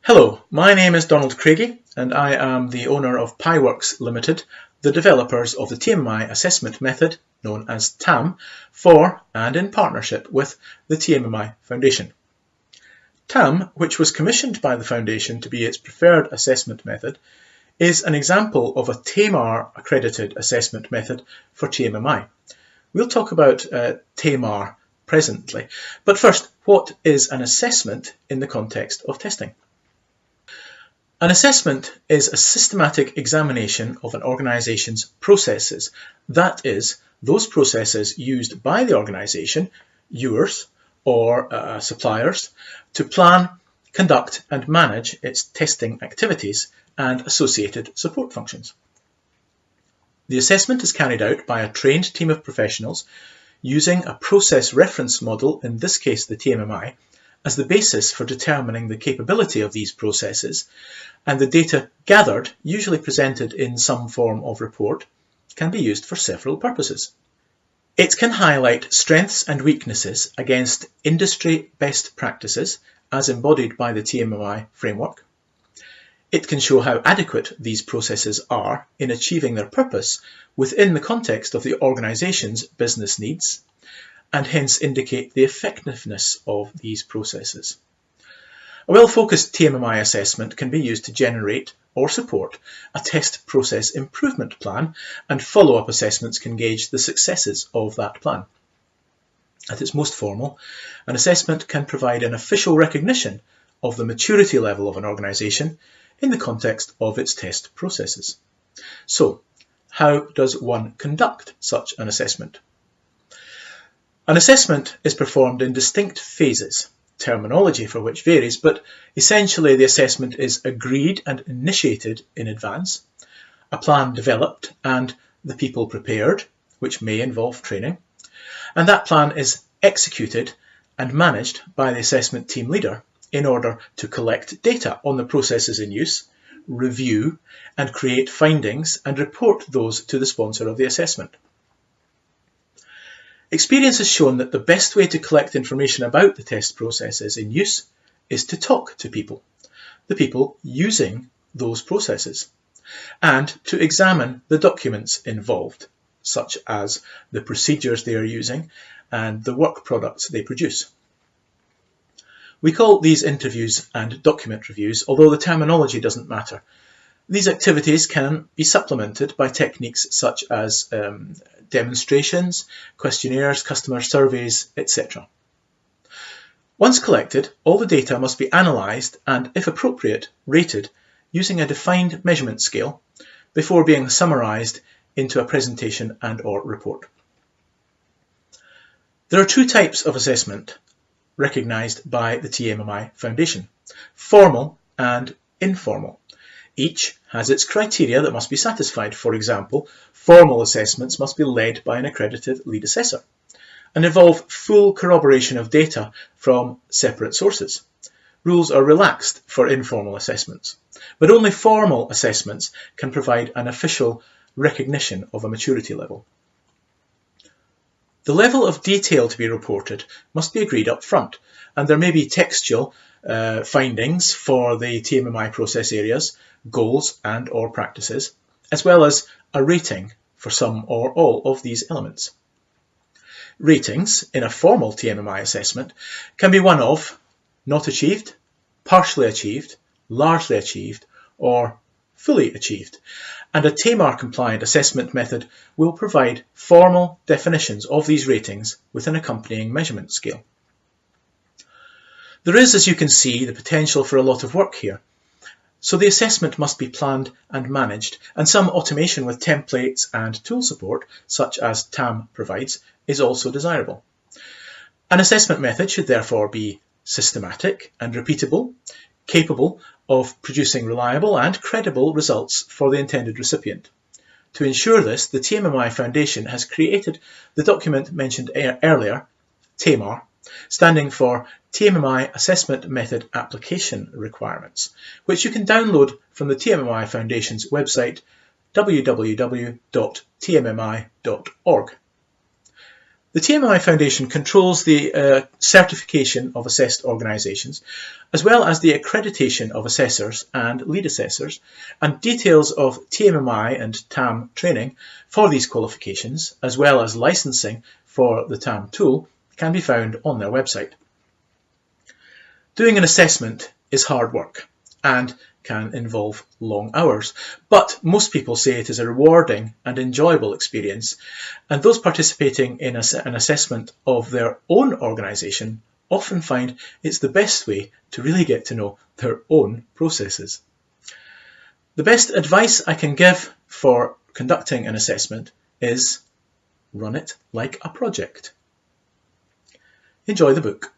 Hello, my name is Donald Craigie and I am the owner of PyWorks Limited, the developers of the tmmi assessment method, known as TAM, for and in partnership with the tmmi Foundation. TAM, which was commissioned by the Foundation to be its preferred assessment method, is an example of a TAMAR accredited assessment method for tmmi. We'll talk about TAMAR presently, but first, what is an assessment in the context of testing? An assessment is a systematic examination of an organisation's processes, that is, those processes used by the organisation, yours or suppliers, to plan, conduct and manage its testing activities and associated support functions. The assessment is carried out by a trained team of professionals using a process reference model, in this case the tmmi, as the basis for determining the capability of these processes, and the data gathered, usually presented in some form of report, can be used for several purposes. It can highlight strengths and weaknesses against industry best practices as embodied by the tmmi framework. It can show how adequate these processes are in achieving their purpose within the context of the organisation's business needs, and hence indicate the effectiveness of these processes. A well-focused tmmi assessment can be used to generate or support a test process improvement plan, and follow-up assessments can gauge the successes of that plan. At its most formal, an assessment can provide an official recognition of the maturity level of an organisation in the context of its test processes. So, how does one conduct such an assessment? An assessment is performed in distinct phases, terminology for which varies, but essentially the assessment is agreed and initiated in advance, a plan developed and the people prepared, which may involve training, and that plan is executed and managed by the assessment team leader in order to collect data on the processes in use, review and create findings and report those to the sponsor of the assessment. Experience has shown that the best way to collect information about the test processes in use is to talk to people, the people using those processes, and to examine the documents involved, such as the procedures they are using and the work products they produce. We call these interviews and document reviews, although the terminology doesn't matter. These activities can be supplemented by techniques such as demonstrations, questionnaires, customer surveys, etc. Once collected, all the data must be analysed and, if appropriate, rated using a defined measurement scale before being summarised into a presentation and/or report. There are two types of assessment recognised by the tmmi Foundation: formal and informal. Each has its criteria that must be satisfied. For example, formal assessments must be led by an accredited lead assessor and involve full corroboration of data from separate sources. Rules are relaxed for informal assessments, but only formal assessments can provide an official recognition of a maturity level. The level of detail to be reported must be agreed up front, and there may be textual findings for the tmmi process areas, goals and/or practices, as well as a rating for some or all of these elements. Ratings in a formal tmmi assessment can be one of not achieved, partially achieved, largely achieved, or fully achieved, and a TAMAR compliant assessment method will provide formal definitions of these ratings with an accompanying measurement scale. There is, as you can see, the potential for a lot of work here. So the assessment must be planned and managed, and some automation with templates and tool support, such as TAM provides, is also desirable. An assessment method should therefore be systematic and repeatable, capable of producing reliable and credible results for the intended recipient. To ensure this, the tmmi Foundation has created the document mentioned earlier, TAMAR, standing for tmmi Assessment Method Application Requirements, which you can download from the tmmi Foundation's website, www.tmmi.org. The tmmi Foundation controls the certification of assessed organisations, as well as the accreditation of assessors and lead assessors, and details of tmmi and TAM training for these qualifications, as well as licensing for the TAM tool, can be found on their website. Doing an assessment is hard work and can involve long hours, but most people say it is a rewarding and enjoyable experience, and those participating in an assessment of their own organisation often find it's the best way to really get to know their own processes. The best advice I can give for conducting an assessment is run it like a project. Enjoy the book.